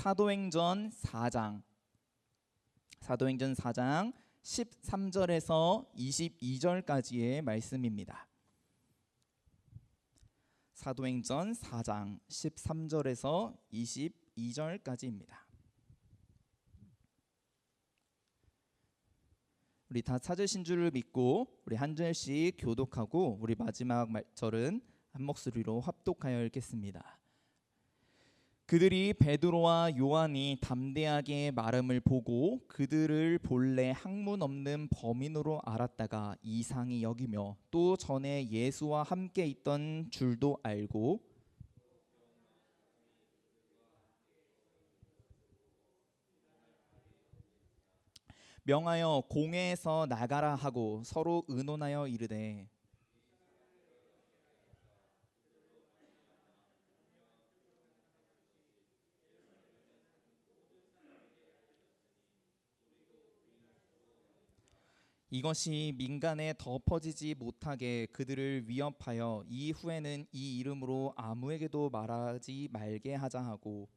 사도행전 4장 13절에서 22절까지의 말씀입니다. 사도행전 4장 13절에서 22절까지입니다. 우리 다 찾으신 줄을 믿고 우리 한 절씩 교독하고 우리 마지막 절은 한 목소리로 합독하여 읽겠습니다. 그들이 베드로와 요한이 담대하게 말함을 보고 그들을 본래 학문 없는 범인으로 알았다가 이상히 여기며 또 전에 예수와 함께 있던 줄도 알고 명하여 공회에서 나가라 하고 서로 의논하여 이르되 이것이 민간에 덮어지지 못하게 그들을 위협하여 이후에는 이 이름으로 아무에게도 말하지 말게 하자 하고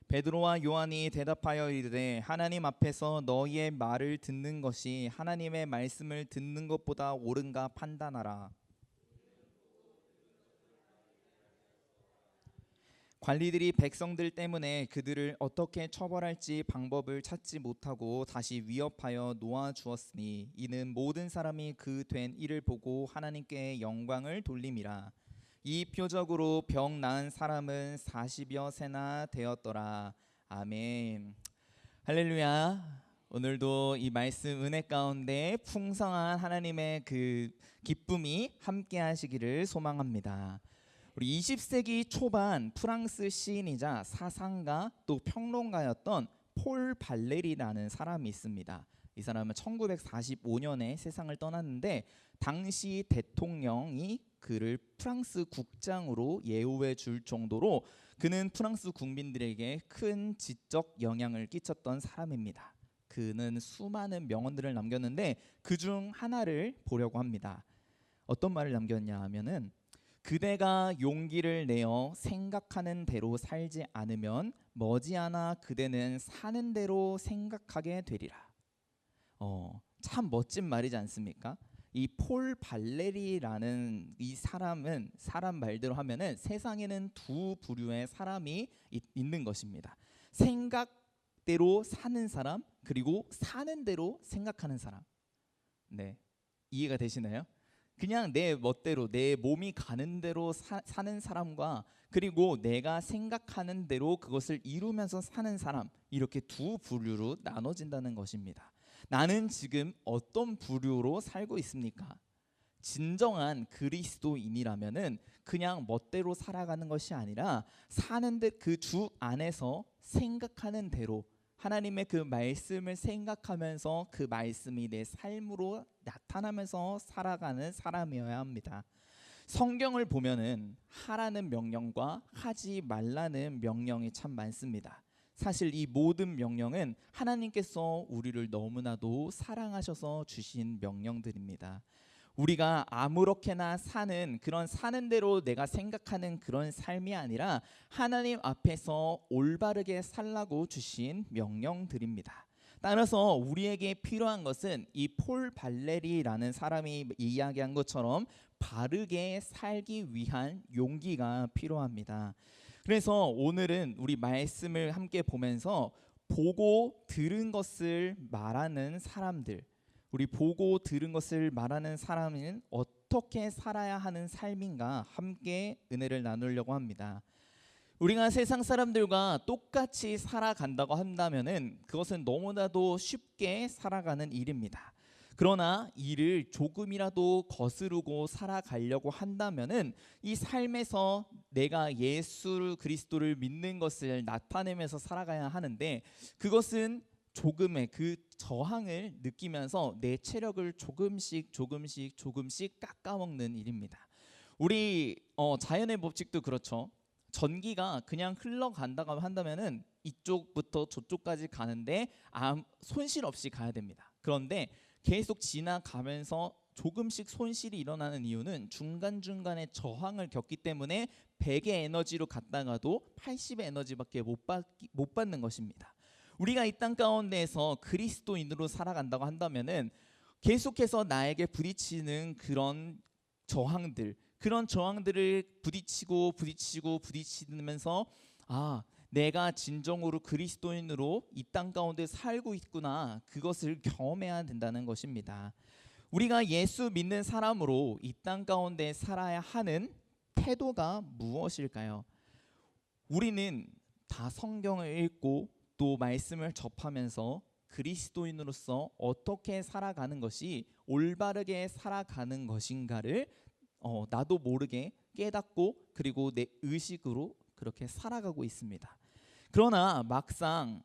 베드로와 요한이 대답하여 이르되 하나님 앞에서 너희의 말을 듣는 것이 하나님의 말씀을 듣는 것보다 옳은가 판단하라. 관리들이 백성들 때문에 그들을 어떻게 처벌할지 방법을 찾지 못하고 다시 위협하여 놓아주었으니 이는 모든 사람이 그 된 일을 보고 하나님께 영광을 돌림이라. 이 표적으로 병 나은 사람은 40여 세나 되었더라. 아멘. 할렐루야. 오늘도 이 말씀 은혜 가운데 풍성한 하나님의 그 기쁨이 함께 하시기를 소망합니다. 우리 20세기 초반 프랑스 시인이자 사상가 또 평론가였던 폴 발레리라는 사람이 있습니다. 이 사람은 1945년에 세상을 떠났는데 당시 대통령이 그를 프랑스 국장으로 예우해 줄 정도로 그는 프랑스 국민들에게 큰 지적 영향을 끼쳤던 사람입니다. 그는 수많은 명언들을 남겼는데 그중 하나를 보려고 합니다. 어떤 말을 남겼냐 하면은 그대가 용기를 내어 생각하는 대로 살지 않으면 머지않아 그대는 사는 대로 생각하게 되리라. 참 멋진 말이지 않습니까? 이 폴 발레리라는 이 사람은 사람 말대로 하면은 세상에는 두 부류의 사람이 있는 것입니다. 생각대로 사는 사람 그리고 사는 대로 생각하는 사람. 네, 이해가 되시나요? 그냥 내 멋대로 내 몸이 가는 대로 사는 사람과 그리고 내가 생각하는 대로 그것을 이루면서 사는 사람, 이렇게 두 부류로 나눠진다는 것입니다. 나는 지금 어떤 부류로 살고 있습니까? 진정한 그리스도인이라면은 그냥 멋대로 살아가는 것이 아니라 사는데 그 주 안에서 생각하는 대로 하나님의 그 말씀을 생각하면서 그 말씀이 내 삶으로 나타나면서 살아가는 사람이어야 합니다. 성경을 보면은 하라는 명령과 하지 말라는 명령이 참 많습니다. 사실 이 모든 명령은 하나님께서 우리를 너무나도 사랑하셔서 주신 명령들입니다. 우리가 아무렇게나 사는 그런 사는 대로 내가 생각하는 그런 삶이 아니라 하나님 앞에서 올바르게 살라고 주신 명령들입니다. 따라서 우리에게 필요한 것은 이 폴 발레리라는 사람이 이야기한 것처럼 바르게 살기 위한 용기가 필요합니다. 그래서 오늘은 우리 말씀을 함께 보면서 보고 들은 것을 말하는 사람들, 우리 보고 들은 것을 말하는 사람은 어떻게 살아야 하는 삶인가 함께 은혜를 나누려고 합니다. 우리가 세상 사람들과 똑같이 살아간다고 한다면은 그것은 너무나도 쉽게 살아가는 일입니다. 그러나 이를 조금이라도 거스르고 살아가려고 한다면은 이 삶에서 내가 예수 그리스도를 믿는 것을 나타내면서 살아가야 하는데 그것은 조금의 그 저항을 느끼면서 내 체력을 조금씩 깎아먹는 일입니다. 우리 자연의 법칙도 그렇죠. 전기가 그냥 흘러간다고 한다면은 이쪽부터 저쪽까지 가는데 손실 없이 가야 됩니다. 그런데 계속 지나가면서 조금씩 손실이 일어나는 이유는 중간중간에 저항을 겪기 때문에 100의 에너지로 갔다가도 80의 에너지밖에 못 받는 것입니다. 우리가 이 땅 가운데에서 그리스도인으로 살아간다고 한다면은 계속해서 나에게 부딪히는 그런 저항들을 부딪히면서 내가 진정으로 그리스도인으로 이 땅 가운데 살고 있구나, 그것을 경험해야 된다는 것입니다. 우리가 예수 믿는 사람으로 이 땅 가운데 살아야 하는 태도가 무엇일까요? 우리는 다 성경을 읽고 또 말씀을 접하면서 그리스도인으로서 어떻게 살아가는 것이 올바르게 살아가는 것인가를 나도 모르게 깨닫고 그리고 내 의식으로 그렇게 살아가고 있습니다. 그러나 막상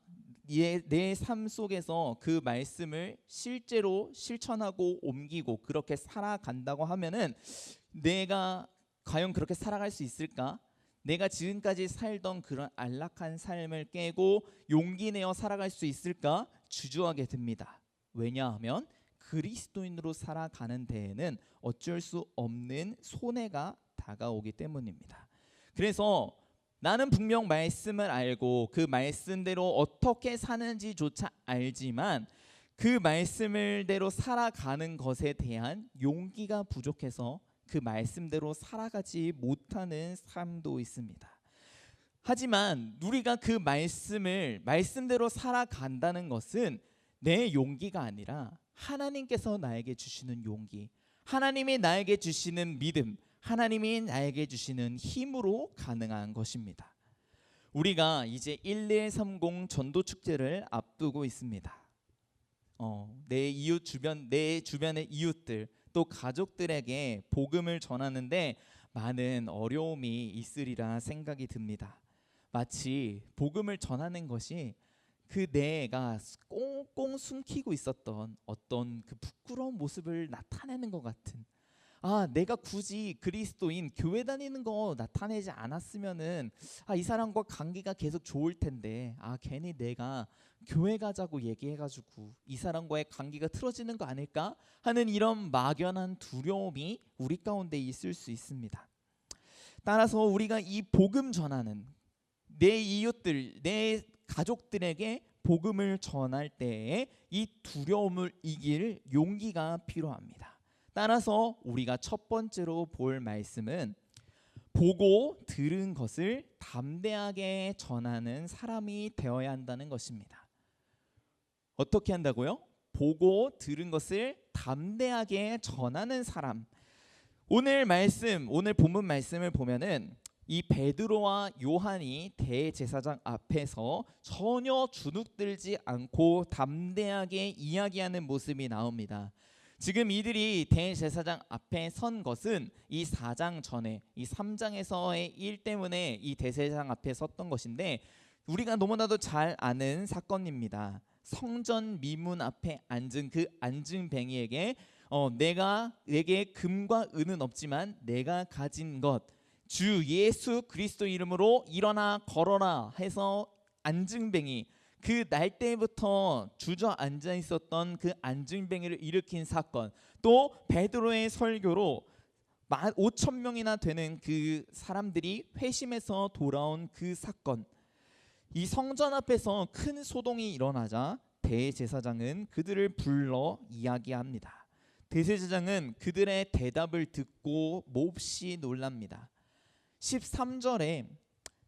내 삶 속에서 그 말씀을 실제로 실천하고 옮기고 그렇게 살아간다고 하면은 내가 과연 그렇게 살아갈 수 있을까? 내가 지금까지 살던 그런 안락한 삶을 깨고 용기 내어 살아갈 수 있을까? 주저하게 됩니다. 왜냐하면 그리스도인으로 살아가는 데에는 어쩔 수 없는 손해가 다가오기 때문입니다. 그래서 나는 분명 말씀을 알고 그 말씀대로 어떻게 사는지조차 알지만 그 말씀대로 살아가는 것에 대한 용기가 부족해서 그 말씀대로 살아가지 못하는 사람도 있습니다. 하지만 우리가 그 말씀대로 살아간다는 것은 내 용기가 아니라 하나님께서 나에게 주시는 용기, 하나님이 나에게 주시는 믿음, 하나님이 나에게 주시는 힘으로 가능한 것입니다. 우리가 이제 1130 전도축제를 앞두고 있습니다. 내 주변의 이웃들 또 가족들에게 복음을 전하는데 많은 어려움이 있으리라 생각이 듭니다. 마치 복음을 전하는 것이 내가 꽁꽁 숨기고 있었던 어떤 그 부끄러운 모습을 나타내는 것 같은, 내가 굳이 그리스도인 교회 다니는 거 나타내지 않았으면은 이 사람과 관계가 계속 좋을 텐데 괜히 내가 교회 가자고 얘기해가지고 이 사람과의 관계가 틀어지는 거 아닐까 하는 이런 막연한 두려움이 우리 가운데 있을 수 있습니다. 따라서 우리가 이 복음 전하는 내 이웃들, 내 가족들에게 복음을 전할 때에 이 두려움을 이길 용기가 필요합니다. 따라서 우리가 첫 번째로 볼 말씀은 보고 들은 것을 담대하게 전하는 사람이 되어야 한다는 것입니다. 어떻게 한다고요? 보고 들은 것을 담대하게 전하는 사람. 오늘 본문 말씀을 보면은 이 베드로와 요한이 대제사장 앞에서 전혀 주눅들지 않고 담대하게 이야기하는 모습이 나옵니다. 지금 이들이 대제사장 앞에 선 것은 이 4장 전에 이 3장에서의 일 때문에 이 대제사장 앞에 섰던 것인데, 우리가 너무나도 잘 아는 사건입니다. 성전 미문 앞에 앉은 그 앉은뱅이에게 내게 금과 은은 없지만 내가 가진 것 주 예수 그리스도 이름으로 일어나 걸어라 해서 앉은뱅이, 그 날때부터 주저앉아 있었던 그 앉은뱅이를 일으킨 사건, 또 베드로의 설교로 5,000명이나 되는 그 사람들이 회심해서 돌아온 그 사건, 이 성전 앞에서 큰 소동이 일어나자 대제사장은 그들을 불러 이야기합니다. 대제사장은 그들의 대답을 듣고 몹시 놀랍니다. 13절에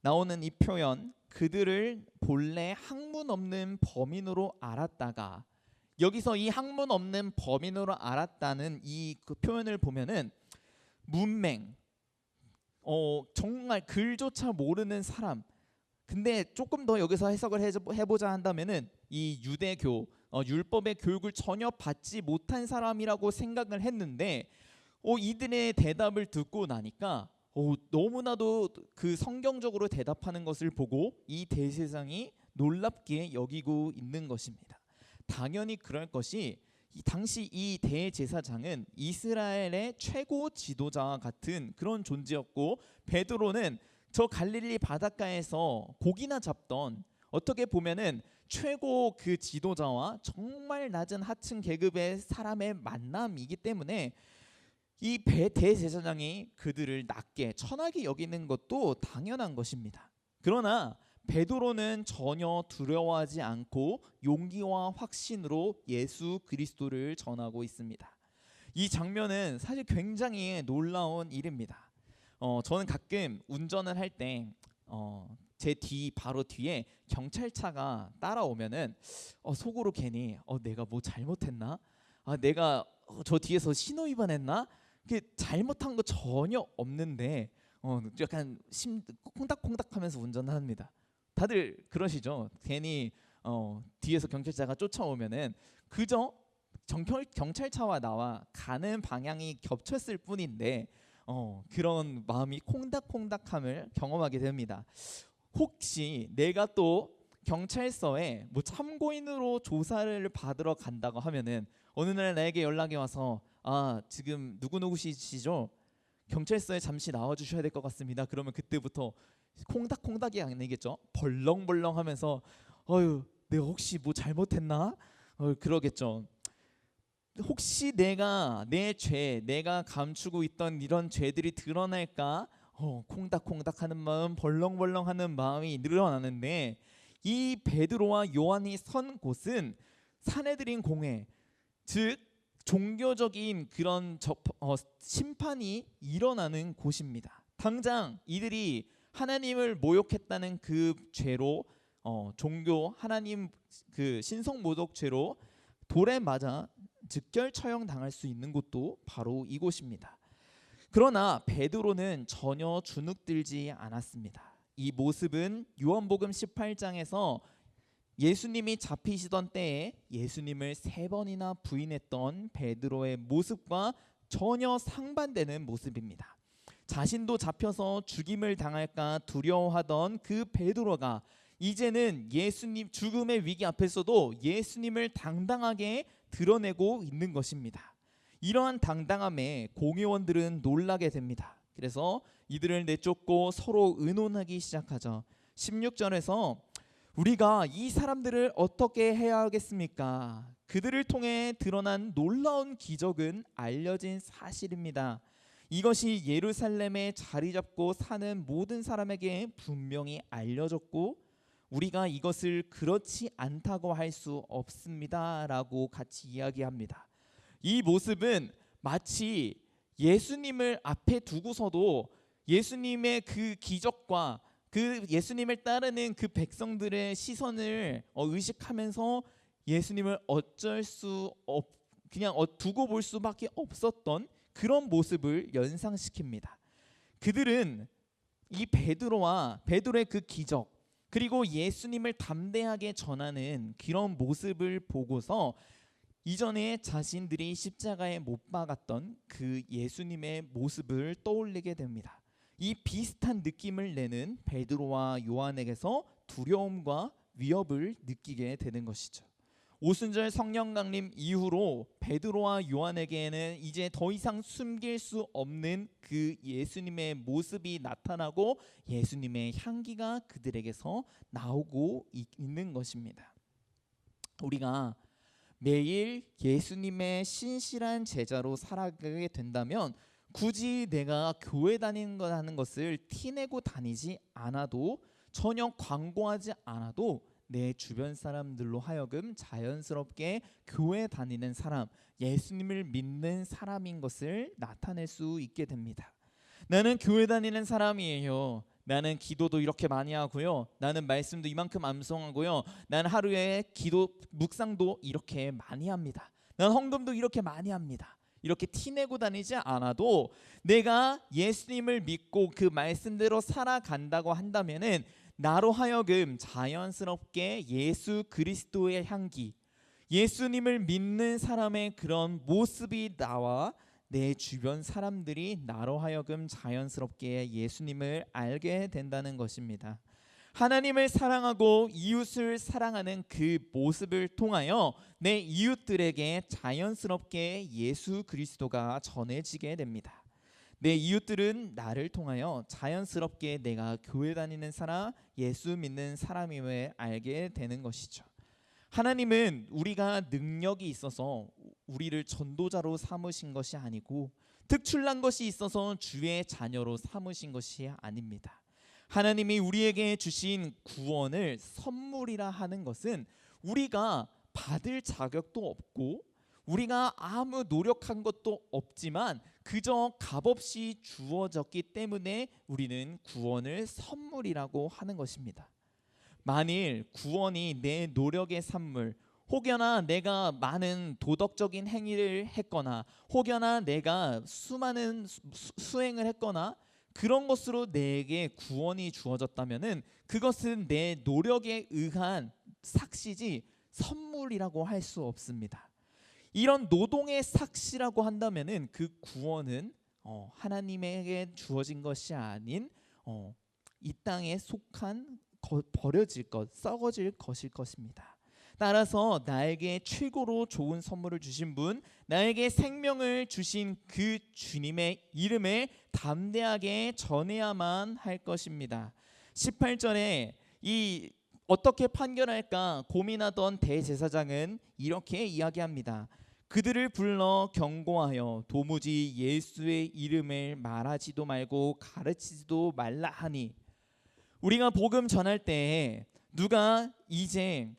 나오는 이 표현, 그들을 본래 학문 없는 범인으로 알았다가, 여기서 이 학문 없는 범인으로 알았다는 그 표현을 보면은 문맹, 정말 글조차 모르는 사람. 근데 조금 더 여기서 해석을 해보자 한다면은 이 유대교 율법의 교육을 전혀 받지 못한 사람이라고 생각을 했는데 이들의 대답을 듣고 나니까 너무나도 그 성경적으로 대답하는 것을 보고 이 대제사장이 놀랍게 여기고 있는 것입니다. 당연히 그럴 것이, 당시 이 대제사장은 이스라엘의 최고 지도자와 같은 그런 존재였고, 베드로는 저 갈릴리 바닷가에서 고기나 잡던, 어떻게 보면은 최고 그 지도자와 정말 낮은 하층 계급의 사람의 만남이기 때문에 이 대제사장이 그들을 낮게 천하게 여기는 것도 당연한 것입니다. 그러나 베드로는 전혀 두려워하지 않고 용기와 확신으로 예수 그리스도를 전하고 있습니다. 이 장면은 사실 굉장히 놀라운 일입니다. 저는 가끔 운전을 할 때 제 바로 뒤에 경찰차가 따라오면은 속으로 괜히 내가 뭐 잘못했나? 내가 저 뒤에서 신호 위반했나? 잘못한 거 전혀 없는데 약간 콩닥콩닥하면서 운전합니다. 다들 그러시죠? 괜히 뒤에서 경찰차가 쫓아오면은 그저 경찰차와 나와 가는 방향이 겹쳤을 뿐인데 그런 마음이 콩닥콩닥함을 경험하게 됩니다. 혹시 내가 또 경찰서에 뭐 참고인으로 조사를 받으러 간다고 하면은 어느 날 나에게 연락이 와서 지금 누구누구시죠? 경찰서에 잠시 나와주셔야 될 것 같습니다. 그러면 그때부터 콩닥콩닥이 아니겠죠? 벌렁벌렁하면서 내가 혹시 뭐 잘못했나? 그러겠죠. 혹시 내가 내가 감추고 있던 이런 죄들이 드러날까? 콩닥콩닥하는 마음, 벌렁벌렁하는 마음이 늘어나는데 이 베드로와 요한이 선 곳은 사내들인 공회, 즉 종교적인 그런 심판이 일어나는 곳입니다. 당장 이들이 하나님을 모욕했다는 그 죄로 종교 하나님 그 신성 모독 죄로 돌에 맞아 즉결 처형 당할 수 있는 곳도 바로 이곳입니다. 그러나 베드로는 전혀 주눅들지 않았습니다. 이 모습은 요한복음 18장에서 예수님이 잡히시던 때에 예수님을 3번이나 부인했던 베드로의 모습과 전혀 상반되는 모습입니다. 자신도 잡혀서 죽임을 당할까 두려워하던 그 베드로가 이제는 예수님 죽음의 위기 앞에서도 예수님을 당당하게 드러내고 있는 것입니다. 이러한 당당함에 공회원들은 놀라게 됩니다. 그래서 이들을 내쫓고 서로 의논하기 시작하죠. 16절에서 우리가 이 사람들을 어떻게 해야 하겠습니까? 그들을 통해 드러난 놀라운 기적은 알려진 사실입니다. 이것이 예루살렘에 자리 잡고 사는 모든 사람에게 분명히 알려졌고 우리가 이것을 그렇지 않다고 할 수 없습니다 라고 같이 이야기합니다. 이 모습은 마치 예수님을 앞에 두고서도 예수님의 그 기적과 그 예수님을 따르는 그 백성들의 시선을 의식하면서 예수님을 그냥 두고 볼 수밖에 없었던 그런 모습을 연상시킵니다. 그들은 이 베드로의 그 기적 그리고 예수님을 담대하게 전하는 그런 모습을 보고서 이전에 자신들이 십자가에 못 박았던 그 예수님의 모습을 떠올리게 됩니다. 이 비슷한 느낌을 내는 베드로와 요한에게서 두려움과 위협을 느끼게 되는 것이죠. 오순절 성령 강림 이후로 베드로와 요한에게는 이제 더 이상 숨길 수 없는 그 예수님의 모습이 나타나고 예수님의 향기가 그들에게서 나오고 있는 것입니다. 우리가 매일 예수님의 신실한 제자로 살아가게 된다면 굳이 내가 교회 다니는 것을 티내고 다니지 않아도 전혀 광고하지 않아도 내 주변 사람들로 하여금 자연스럽게 교회 다니는 사람, 예수님을 믿는 사람인 것을 나타낼 수 있게 됩니다. 나는 교회 다니는 사람이에요. 나는 기도도 이렇게 많이 하고요. 나는 말씀도 이만큼 암송하고요. 나는 하루에 기도 묵상도 이렇게 많이 합니다. 나는 헌금도 이렇게 많이 합니다. 이렇게 티내고 다니지 않아도 내가 예수님을 믿고 그 말씀대로 살아간다고 한다면은 나로 하여금 자연스럽게 예수 그리스도의 향기, 예수님을 믿는 사람의 그런 모습이 나와 내 주변 사람들이 나로 하여금 자연스럽게 예수님을 알게 된다는 것입니다. 하나님을 사랑하고 이웃을 사랑하는 그 모습을 통하여 내 이웃들에게 자연스럽게 예수 그리스도가 전해지게 됩니다. 내 이웃들은 나를 통하여 자연스럽게 내가 교회 다니는 사람, 예수 믿는 사람임을 알게 되는 것이죠. 하나님은 우리가 능력이 있어서 우리를 전도자로 삼으신 것이 아니고 특출난 것이 있어서 주의 자녀로 삼으신 것이 아닙니다. 하나님이 우리에게 주신 구원을 선물이라 하는 것은 우리가 받을 자격도 없고 우리가 아무 노력한 것도 없지만 그저 값없이 주어졌기 때문에 우리는 구원을 선물이라고 하는 것입니다. 만일 구원이 내 노력의 산물, 혹여나 내가 많은 도덕적인 행위를 했거나 혹여나 내가 수많은 수행을 했거나 그런 것으로 내게 구원이 주어졌다면은 그것은 내 노력에 의한 삭시지 선물이라고 할 수 없습니다. 이런 노동의 삭시라고 한다면은 그 구원은 하나님에게 주어진 것이 아닌 이 땅에 속한 버려질 것, 썩어질 것일 것입니다. 따라서 나에게 최고로 좋은 선물을 주신 분, 나에게 생명을 주신 그 주님의 이름을 담대하게 전해야만 할 것입니다. 18절에 이 어떻게 판결할까 고민하던 대제사장은 이렇게 이야기합니다. 그들을 불러 경고하여 도무지 예수의 이름을 말하지도 말고 가르치지도 말라 하니, 우리가 복음 전할 때 누가 이제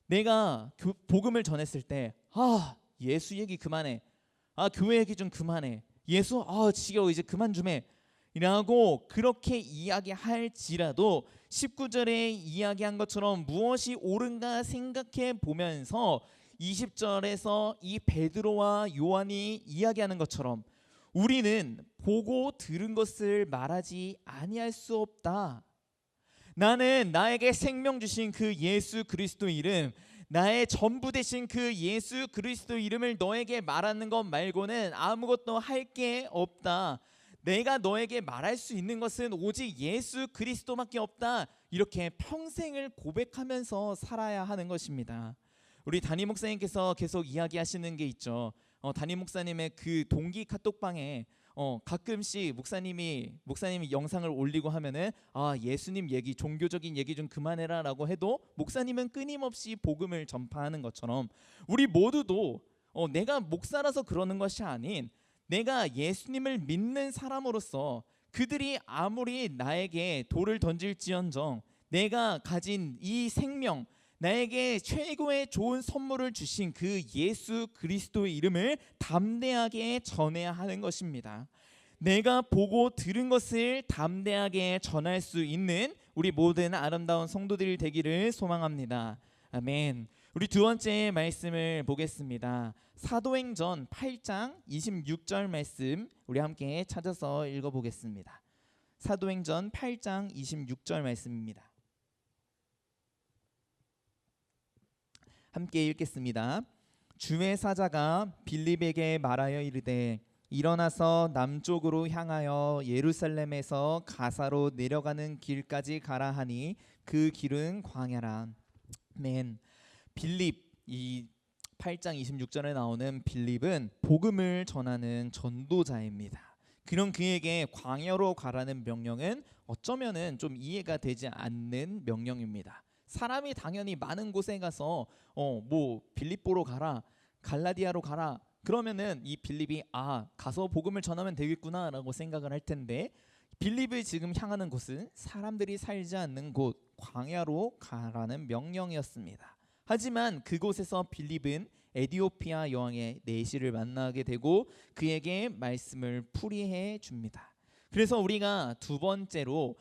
내가 복음을 전했을 때 예수 얘기 그만해, 교회 얘기 좀 그만해, 예수 지겨워 이제 그만 좀 해 라고 그렇게 이야기할지라도 19절에 이야기한 것처럼 무엇이 옳은가 생각해 보면서 20절에서 이 베드로와 요한이 이야기하는 것처럼 우리는 보고 들은 것을 말하지 아니할 수 없다. 나는 나에게 생명 주신 그 예수 그리스도 이름, 나의 전부 되신 그 예수 그리스도 이름을 너에게 말하는 것 말고는 아무것도 할 게 없다. 내가 너에게 말할 수 있는 것은 오직 예수 그리스도밖에 없다. 이렇게 평생을 고백하면서 살아야 하는 것입니다. 우리 담임 목사님께서 계속 이야기하시는 게 있죠. 담임 목사님의 그 동기 카톡방에 가끔씩 목사님이 영상을 올리고 하면은 예수님 얘기, 종교적인 얘기 좀 그만해라라고 해도 목사님은 끊임없이 복음을 전파하는 것처럼 우리 모두도 내가 목사라서 그러는 것이 아닌 내가 예수님을 믿는 사람으로서 그들이 아무리 나에게 돌을 던질지언정 내가 가진 이 생명, 나에게 최고의 좋은 선물을 주신 그 예수 그리스도의 이름을 담대하게 전해야 하는 것입니다. 내가 보고 들은 것을 담대하게 전할 수 있는 우리 모든 아름다운 성도들 되기를 소망합니다. 아멘. 우리 두 번째 말씀을 보겠습니다. 사도행전 8장 26절 말씀 우리 함께 찾아서 읽어보겠습니다. 사도행전 8장 26절 말씀입니다. 함께 읽겠습니다. 주의 사자가 빌립에게 말하여 이르되 일어나서 남쪽으로 향하여 예루살렘에서 가사로 내려가는 길까지 가라 하니 그 길은 광야라. 아멘. 빌립, 이 8장 26절에 나오는 빌립은 복음을 전하는 전도자입니다. 그런 그에게 광야로 가라는 명령은 어쩌면은 좀 이해가 되지 않는 명령입니다. 사람이 당연히 많은 곳에 가서 빌립보로 가라, 갈라디아로 가라 그러면은 이 빌립이 가서 복음을 전하면 되겠구나라고 생각을 할 텐데 빌립이 지금 향하는 곳은 사람들이 살지 않는 곳 광야로 가라는 명령이었습니다. 하지만 그곳에서 빌립은 에디오피아 여왕의 내시를 만나게 되고 그에게 말씀을 풀이해 줍니다. 그래서 우리가 두 번째로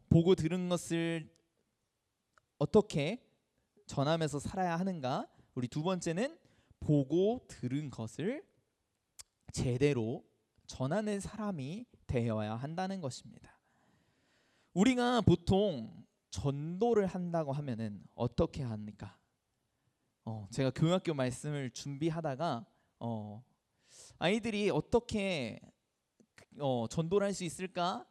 보고 들은 것을 어떻게 전하면서 살아야 하는가? 우리 두 번째는 보고 들은 것을 제대로 전하는 사람이 되어야 한다는 것입니다. 우리가 보통 전도를 한다고 하면은 어떻게 합니까? 제가 교육학교 말씀을 준비하다가 아이들이 어떻게 전도를 할 수 있을까?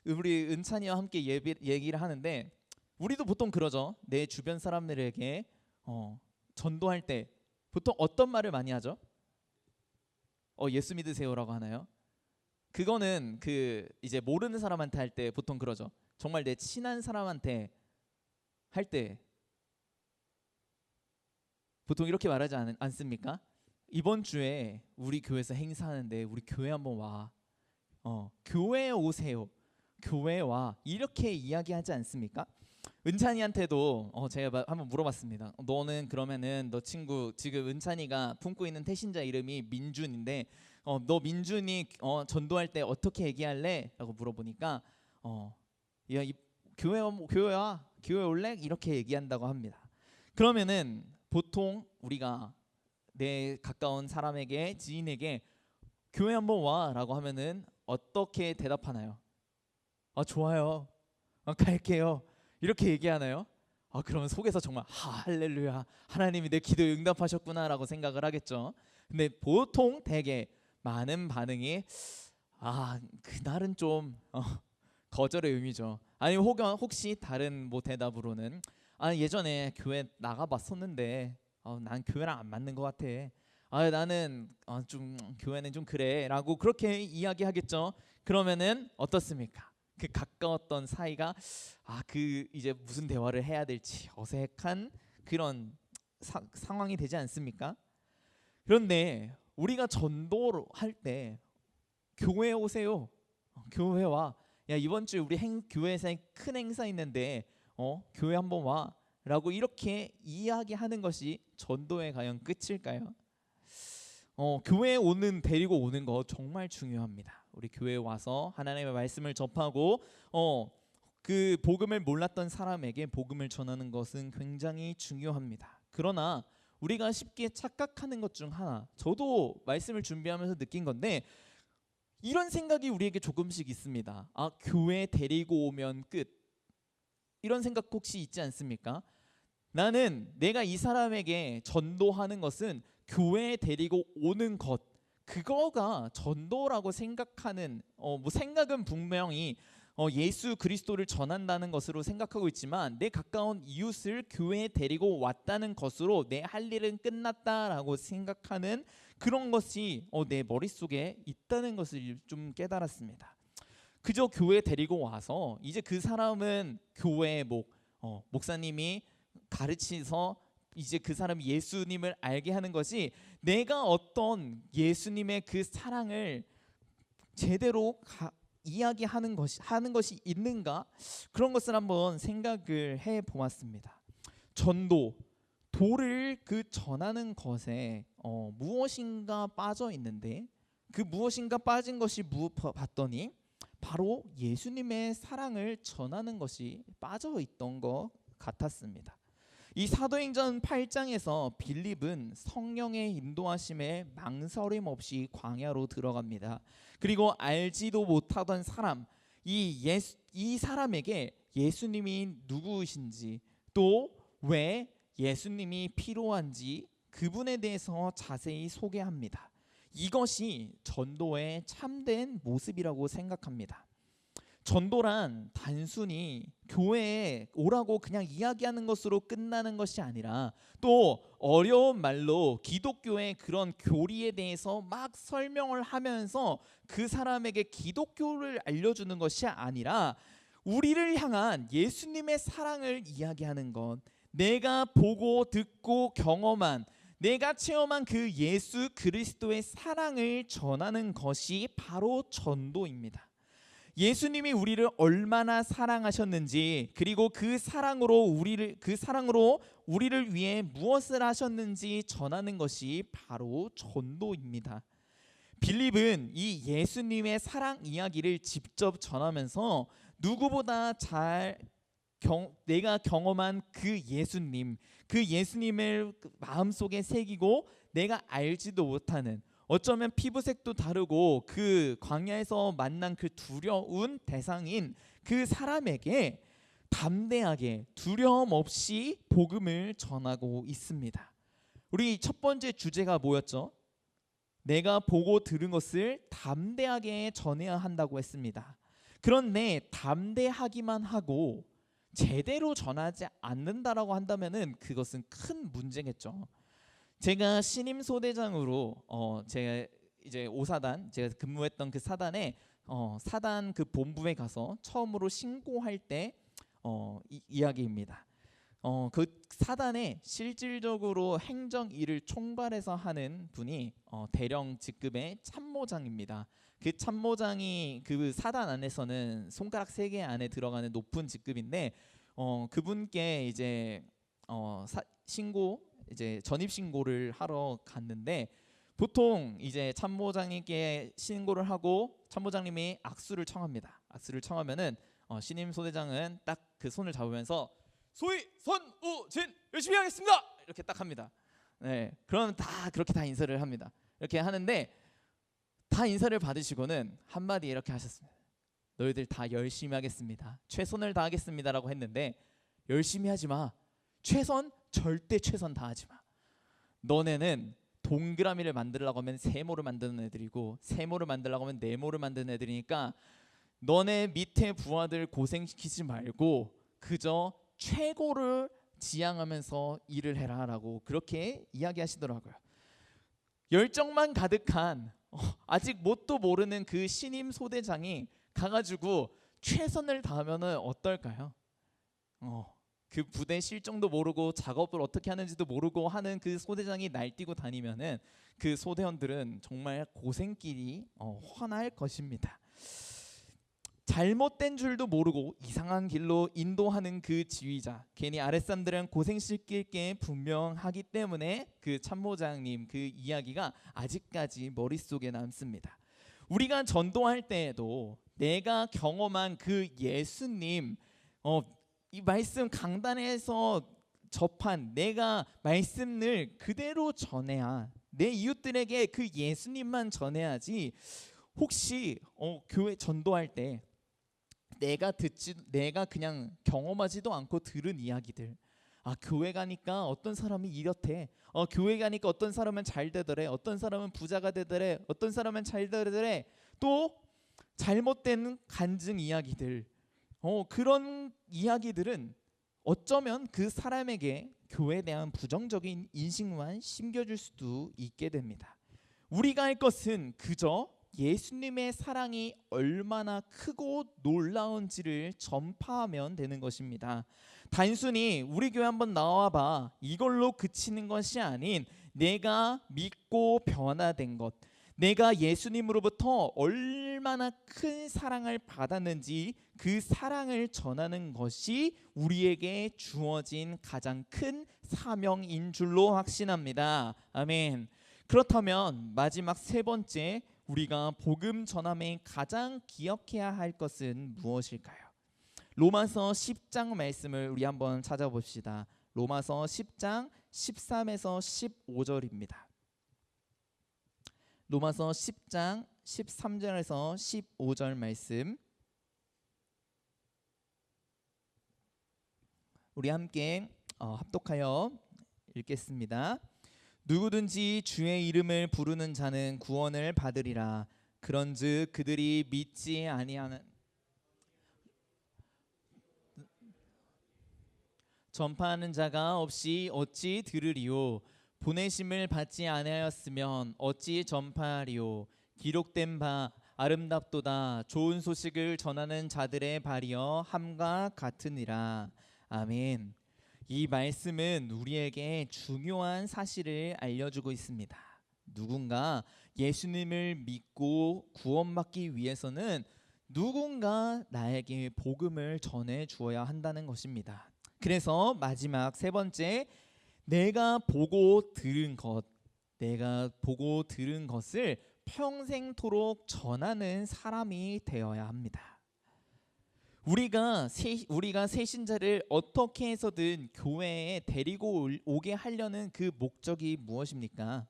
우리 은찬이와 함께 얘기를 하는데 우리도 보통 그러죠. 내 주변 사람들에게 전도할 때 보통 어떤 말을 많이 하죠? 예수 믿으세요라고 하나요? 그거는 이제 모르는 사람한테 할 때 보통 그러죠. 정말 내 친한 사람한테 할 때 보통 이렇게 말하지 않습니까? 이번 주에 우리 교회에서 행사하는데 우리 교회 한번 와. 교회에 오세요. 교회에 와. 이렇게 이야기하지 않습니까? 은찬이한테도 제가 한번 물어봤습니다. 너는 그러면은 너 친구 지금 은찬이가 품고 있는 태신자 이름이 민준인데 너 민준이 전도할 때 어떻게 얘기할래? 라고 물어보니까 야, 교회 올래? 이렇게 얘기한다고 합니다. 그러면은 보통 우리가 내 가까운 사람에게 지인에게 교회 한번 와 라고 하면은 어떻게 대답하나요? 좋아요. 갈게요. 이렇게 얘기하나요? 그러면 속에서 정말 할렐루야, 하나님이 내 기도에 응답하셨구나 라고 생각을 하겠죠. 근데 보통 되게 많은 반응이 그날은 좀 거절의 의미죠. 아니면 혹시 다른 뭐 대답으로는 예전에 교회 나가봤었는데 난 교회랑 안 맞는 것 같아. 나는 좀 교회는 좀 그래 라고 그렇게 이야기하겠죠. 그러면은 어떻습니까? 그 가까웠던 사이가 이제 무슨 대화를 해야 될지 어색한 그런 상황이 되지 않습니까? 그런데 우리가 전도를 할 때 교회에 오세요. 교회 와. 야, 이번 주에 우리 교회에서 큰 행사 있는데 교회 한번 와 라고 이렇게 이야기하는 것이 전도의 과연 끝일까요? 교회에 데리고 오는 거 정말 중요합니다. 우리 교회에 와서 하나님의 말씀을 접하고 그 복음을 몰랐던 사람에게 복음을 전하는 것은 굉장히 중요합니다. 그러나 우리가 쉽게 착각하는 것 중 하나, 저도 말씀을 준비하면서 느낀 건데 이런 생각이 우리에게 조금씩 있습니다. 교회 데리고 오면 끝. 이런 생각 혹시 있지 않습니까? 나는 내가 이 사람에게 전도하는 것은 교회에 데리고 오는 것, 그거가 전도라고 생각하는 뭐 생각은 분명히 예수 그리스도를 전한다는 것으로 생각하고 있지만 내 가까운 이웃을 교회에 데리고 왔다는 것으로 내 할 일은 끝났다라고 생각하는 그런 것이 내 머릿속에 있다는 것을 좀 깨달았습니다. 그저 교회에 데리고 와서 이제 그 사람은 교회의 목사님이 가르치서 이제 그 사람이 예수님을 알게 하는 것이 내가 어떤 예수님의 그 사랑을 제대로 이야기하는 것이 있는가, 그런 것을 한번 생각을 해 보았습니다. 도를 전하는 것에 무엇인가 빠져 있는데 그 무엇인가 빠진 것이 봤더니 바로 예수님의 사랑을 전하는 것이 빠져 있던 것 같았습니다. 이 사도행전 8장에서 빌립은 성령의 인도하심에 망설임 없이 광야로 들어갑니다. 그리고 알지도 못하던 사람, 이 사람에게 예수님이 누구이신지 또 왜 예수님이 필요한지 그분에 대해서 자세히 소개합니다. 이것이 전도의 참된 모습이라고 생각합니다. 전도란 단순히 교회에 오라고 그냥 이야기하는 것으로 끝나는 것이 아니라 또 어려운 말로 기독교의 그런 교리에 대해서 막 설명을 하면서 그 사람에게 기독교를 알려주는 것이 아니라 우리를 향한 예수님의 사랑을 이야기하는 것, 내가 보고 듣고 경험한, 내가 체험한 그 예수 그리스도의 사랑을 전하는 것이 바로 전도입니다. 예수님이 우리를 얼마나 사랑하셨는지, 그리고 그 사랑으로 우리를 위해 무엇을 하셨는지 전하는 것이 바로 전도입니다. 빌립은 이 예수님의 사랑 이야기를 직접 전하면서 누구보다 내가 경험한 그 예수님을 마음속에 새기고 내가 알지도 못하는, 어쩌면 피부색도 다르고 그 광야에서 만난 그 두려운 대상인 그 사람에게 담대하게 두려움 없이 복음을 전하고 있습니다. 우리 첫 번째 주제가 뭐였죠? 내가 보고 들은 것을 담대하게 전해야 한다고 했습니다. 그런데 담대하기만 하고 제대로 전하지 않는다라고 한다면은 그것은 큰 문제겠죠. 제가 신임 소대장으로 제가 이제 5사단 제가 근무했던 그 사단에 사단 그 본부에 가서 처음으로 신고할 때 이야기입니다. 그 사단의 실질적으로 행정 일을 총괄해서 하는 분이 대령 직급의 참모장입니다. 그 참모장이 그 사단 안에서는 손가락 3개 안에 들어가는 높은 직급인데 그분께 이제 이제 전입 신고를 하러 갔는데 보통 이제 참모장님께 신고를 하고 참모장님이 악수를 청합니다. 악수를 청하면은 신임 소대장은 딱 그 손을 잡으면서 소위 선우진 열심히 하겠습니다 이렇게 딱 합니다. 네, 그럼 다 그렇게 다 인사를 합니다. 이렇게 하는데 다 인사를 받으시고는 한마디 이렇게 하셨습니다. 너희들 다 열심히 하겠습니다. 최선을 다하겠습니다라고 했는데 열심히 하지 마. 절대 최선 다하지 마. 너네는 동그라미를 만들려고 하면 세모를 만드는 애들이고 세모를 만들려고 하면 네모를 만드는 애들이니까 너네 밑에 부하들 고생시키지 말고 그저 최고를 지향하면서 일을 해라라고 그렇게 이야기하시더라고요. 열정만 가득한 아직 뭣도 모르는 그 신임 소대장이 가가지고 최선을 다하면은 어떨까요? 그 부대 실정도 모르고 작업을 어떻게 하는지도 모르고 하는 그 소대장이 날뛰고 다니면은 그 소대원들은 정말 고생길이 훤할 것입니다. 잘못된 줄도 모르고 이상한 길로 인도하는 그 지휘자, 괜히 아랫사람들은 고생시킬 게 분명하기 때문에 그 참모장님 그 이야기가 아직까지 머릿속에 남습니다. 우리가 전도할 때에도 내가 경험한 그 예수님 이 말씀 강단에서 접한 내가 말씀을 그대로 전해야 내 이웃들에게 그 예수님만 전해야지 혹시 교회 전도할 때 내가 그냥 경험하지도 않고 들은 이야기들 교회 가니까 어떤 사람이 이렇대 교회 가니까 어떤 사람은 잘 되더래 어떤 사람은 부자가 되더래 어떤 사람은 잘 되더래 또 잘못된 간증 이야기들 그런 이야기들은 어쩌면 그 사람에게 교회에 대한 부정적인 인식만 심겨줄 수도 있게 됩니다. 우리가 할 것은 그저 예수님의 사랑이 얼마나 크고 놀라운지를 전파하면 되는 것입니다. 단순히 우리 교회 한번 나와봐 이걸로 그치는 것이 아닌 내가 믿고 변화된 것 내가 예수님으로부터 얼마나 큰 사랑을 받았는지 그 사랑을 전하는 것이 우리에게 주어진 가장 큰 사명인 줄로 확신합니다. 아멘. 그렇다면 마지막 3번째 우리가 복음 전함에 가장 기억해야 할 것은 무엇일까요? 로마서 10장 말씀을 우리 한번 찾아봅시다. 로마서 10장 13에서 15절입니다. 로마서 10장 13절에서 15절 말씀 우리 함께 합독하여 읽겠습니다. 누구든지 주의 이름을 부르는 자는 구원을 받으리라. 그런즉 그들이 믿지 아니하는 전파하는 자가 없이 어찌 들으리요? 보내심을 받지 아니하였으면 어찌 전파하리요? 기록된 바 아름답도다 좋은 소식을 전하는 자들의 발이여 함과 같으니라. 아멘. 이 말씀은 우리에게 중요한 사실을 알려주고 있습니다. 누군가 예수님을 믿고 구원받기 위해서는 누군가 나에게 복음을 전해 주어야 한다는 것입니다. 그래서 마지막 3번째 내가 보고 들은 것을 평생토록 전하는 사람이 되어야 합니다. 우리가 새신자를 어떻게 해서든 교회에 데리고 오게 하려는 그 목적이 무엇입니까?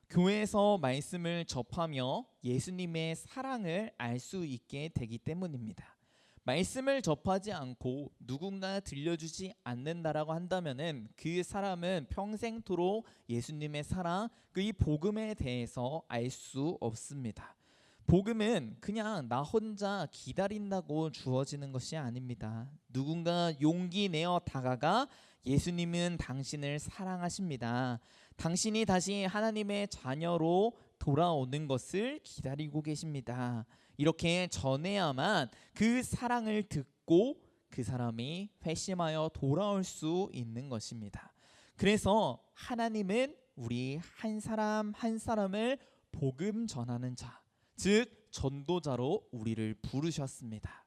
교회에서 말씀을 접하며 예수님의 사랑을 알 수 있게 되기 때문입니다. 말씀을 접하지 않고 누군가 들려주지 않는다라고 한다면은 그 사람은 평생토록 예수님의 사랑, 이 복음에 대해서 알 수 없습니다. 복음은 그냥 나 혼자 기다린다고 주어지는 것이 아닙니다. 누군가 용기 내어 다가가 예수님은 당신을 사랑하십니다. 당신이 다시 하나님의 자녀로 돌아오는 것을 기다리고 계십니다. 이렇게 전해야만 그 사랑을 듣고 그 사람이 회심하여 돌아올 수 있는 것입니다. 그래서 하나님은 우리 한 사람 한 사람을 복음 전하는 자, 즉 전도자로 우리를 부르셨습니다.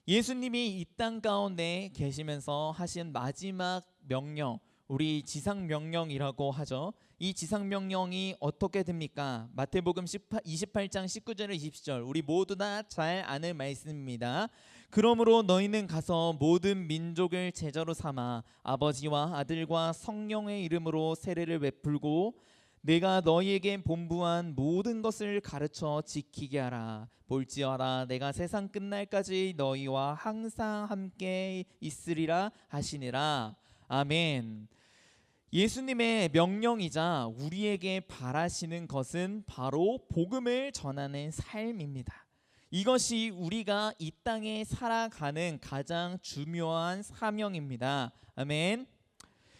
예수님이 이 땅 가운데 계시면서 하신 마지막 명령, 우리 지상명령이라고 하죠. 이 지상명령이 어떻게 됩니까? 마태복음 28장 19절에 20절, 우리 모두 다 잘 아는 말씀입니다. 그러므로 너희는 가서 모든 민족을 제자로 삼아 아버지와 아들과 성령의 이름으로 세례를 베풀고 내가 너희에게 본부한 모든 것을 가르쳐 지키게 하라. 볼지어다 내가 세상 끝날까지 너희와 항상 함께 있으리라 하시니라. 아멘. 예수님의 명령이자 우리에게 바라시는 것은 바로 복음을 전하는 삶입니다. 이것이 우리가 이 땅에 살아가는 가장 중요한 사명입니다. 아멘.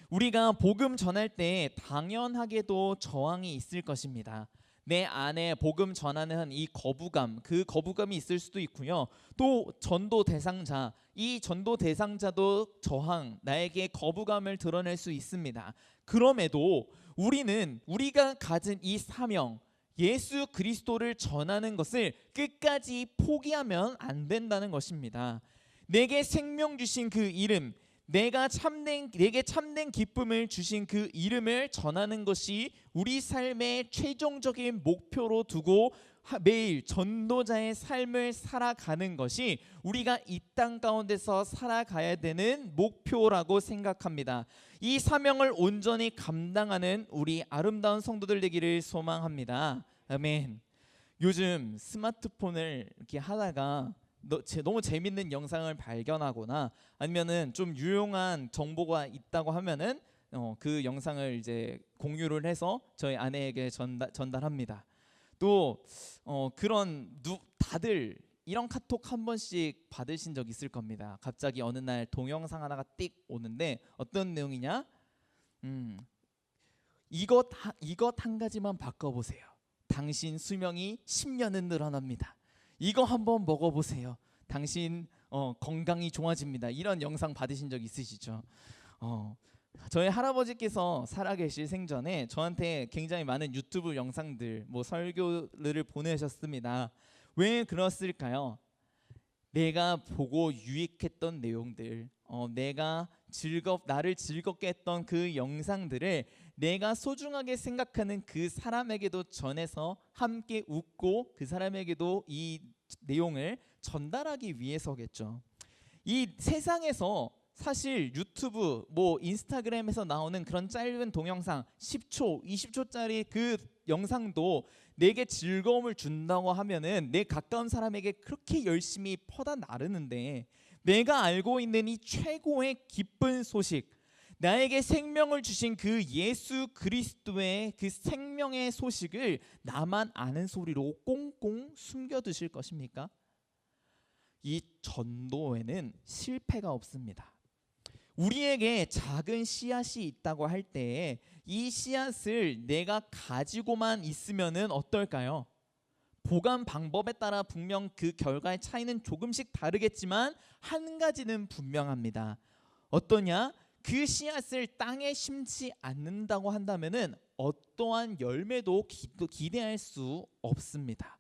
우리가 복음 전할 때 당연하게도 저항이 있을 것입니다. 내 안에 복음 전하는 이 거부감, 그 거부감이 있을 수도 있고요. 또 전도 대상자, 이 전도 대상자도 저항, 나에게 거부감을 드러낼 수 있습니다. 그럼에도 우리는 우리가 가진 이 사명, 예수 그리스도를 전하는 것을 끝까지 포기하면 안 된다는 것입니다. 내게 생명 주신 그 이름, 내게 참된 기쁨을 주신 그 이름을 전하는 것이 우리 삶의 최종적인 목표로 두고 매일 전도자의 삶을 살아가는 것이 우리가 이 땅 가운데서 살아가야 되는 목표라고 생각합니다. 이 사명을 온전히 감당하는 우리 아름다운 성도들 되기를 소망합니다. 아멘. 요즘 스마트폰을 이렇게 하다가 너무 재밌는 영상을 발견하거나 아니면은 좀 유용한 정보가 있다고 하면은 그 영상을 이제 공유를 해서 저희 아내에게 전달합니다. 또 다들 이런 카톡 한 번씩 받으신 적 있을 겁니다. 갑자기 어느 날 동영상 하나가 띡 오는데 어떤 내용이냐? 이것 한 가지만 바꿔보세요. 당신 수명이 10년은 늘어납니다. 이거 한번 먹어보세요. 당신 건강이 좋아집니다. 이런 영상 받으신 적 있으시죠? 저희 할아버지께서 살아계실 생전에 저한테 굉장히 많은 유튜브 영상들, 설교를 보내셨습니다. 왜 그랬을까요? 내가 보고 유익했던 내용들, 나를 즐겁게 했던 그 영상들을 내가 소중하게 생각하는 그 사람에게도 전해서 함께 웃고 그 사람에게도 이 내용을 전달하기 위해서겠죠. 이 세상에서 사실 유튜브, 인스타그램에서 나오는 그런 짧은 동영상 10초, 20초짜리 그 영상도 내게 즐거움을 준다고 하면은 내 가까운 사람에게 그렇게 열심히 퍼다 나르는데, 내가 알고 있는 이 최고의 기쁜 소식, 나에게 생명을 주신 그 예수 그리스도의 그 생명의 소식을 나만 아는 소리로 꽁꽁 숨겨두실 것입니까? 이 전도에는 실패가 없습니다. 우리에게 작은 씨앗이 있다고 할 때 이 씨앗을 내가 가지고만 있으면은 어떨까요? 보관 방법에 따라 분명 그 결과의 차이는 조금씩 다르겠지만 한 가지는 분명합니다. 어떠냐? 그 씨앗을 땅에 심지 않는다고 한다면은 어떠한 열매도 기대할 수 없습니다.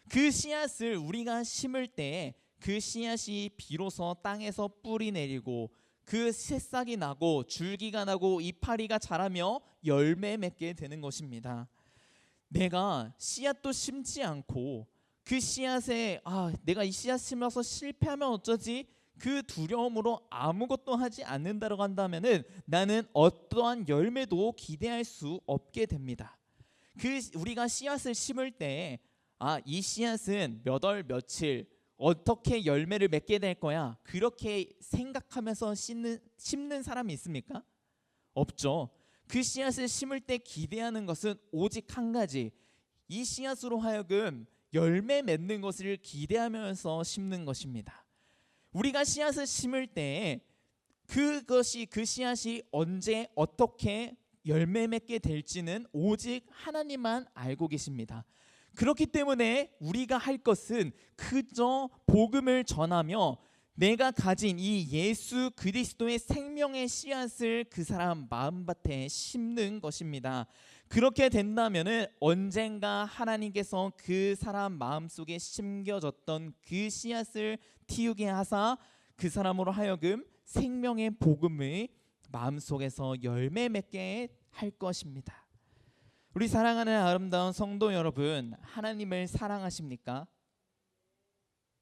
그 씨앗을 우리가 심을 때 그 씨앗이 비로소 땅에서 뿌리 내리고 그 새싹이 나고 줄기가 나고 이파리가 자라며 열매 맺게 되는 것입니다. 내가 씨앗도 심지 않고 그 씨앗에 내가 이 씨앗 심어서 실패하면 어쩌지? 그 두려움으로 아무것도 하지 않는다고 한다면은 나는 어떠한 열매도 기대할 수 없게 됩니다. 우리가 씨앗을 심을 때 이 씨앗은 몇 월 며칠 어떻게 열매를 맺게 될 거야, 그렇게 생각하면서 심는 사람이 있습니까? 없죠. 그 씨앗을 심을 때 기대하는 것은 오직 한 가지, 이 씨앗으로 하여금 열매 맺는 것을 기대하면서 심는 것입니다. 우리가 씨앗을 심을 때 그 씨앗이 언제 어떻게 열매 맺게 될지는 오직 하나님만 알고 계십니다. 그렇기 때문에 우리가 할 것은 그저 복음을 전하며 내가 가진 이 예수 그리스도의 생명의 씨앗을 그 사람 마음밭에 심는 것입니다. 그렇게 된다면은 언젠가 하나님께서 그 사람 마음속에 심겨졌던 그 씨앗을 틔우게 하사 그 사람으로 하여금 생명의 복음을 마음속에서 열매 맺게 할 것입니다. 우리 사랑하는 아름다운 성도 여러분, 하나님을 사랑하십니까?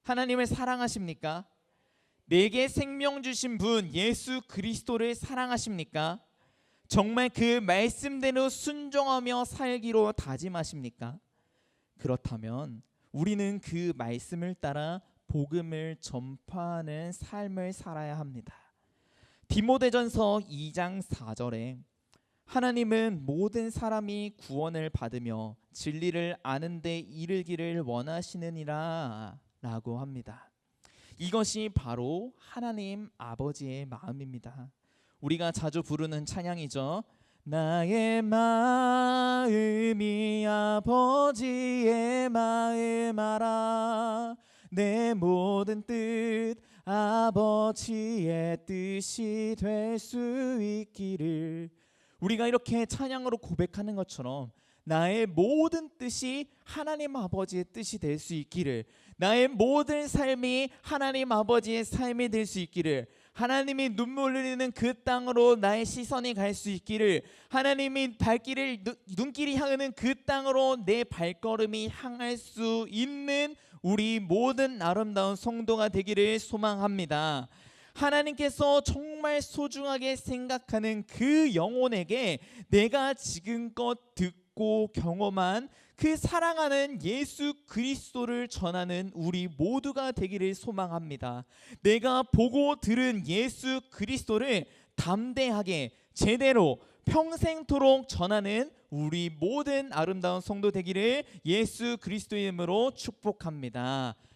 하나님을 사랑하십니까? 내게 생명 주신 분 예수 그리스도를 사랑하십니까? 정말 그 말씀대로 순종하며 살기로 다짐하십니까? 그렇다면 우리는 그 말씀을 따라 복음을 전파하는 삶을 살아야 합니다. 디모데전서 2장 4절에 하나님은 모든 사람이 구원을 받으며 진리를 아는 데 이르기를 원하시느니라 라고 합니다. 이것이 바로 하나님 아버지의 마음입니다. 우리가 자주 부르는 찬양이죠. 나의 마음이 아버지의 마음 알아 내 모든 뜻 아버지의 뜻이 될 수 있기를. 우리가 이렇게 찬양으로 고백하는 것처럼 나의 모든 뜻이 하나님 아버지의 뜻이 될 수 있기를, 나의 모든 삶이 하나님 아버지의 삶이 될 수 있기를, 하나님이 눈물 흘리는 그 땅으로 나의 시선이 갈 수 있기를, 하나님이 눈길이 향하는 그 땅으로 내 발걸음이 향할 수 있는 우리 모든 아름다운 성도가 되기를 소망합니다. 하나님께서 정말 소중하게 생각하는 그 영혼에게 내가 지금껏 듣고 경험한 그 사랑하는 예수 그리스도를 전하는 우리 모두가 되기를 소망합니다. 내가 보고 들은 예수 그리스도를 담대하게 제대로 평생토록 전하는 우리 모든 아름다운 성도 되기를 예수 그리스도의 이름으로 축복합니다.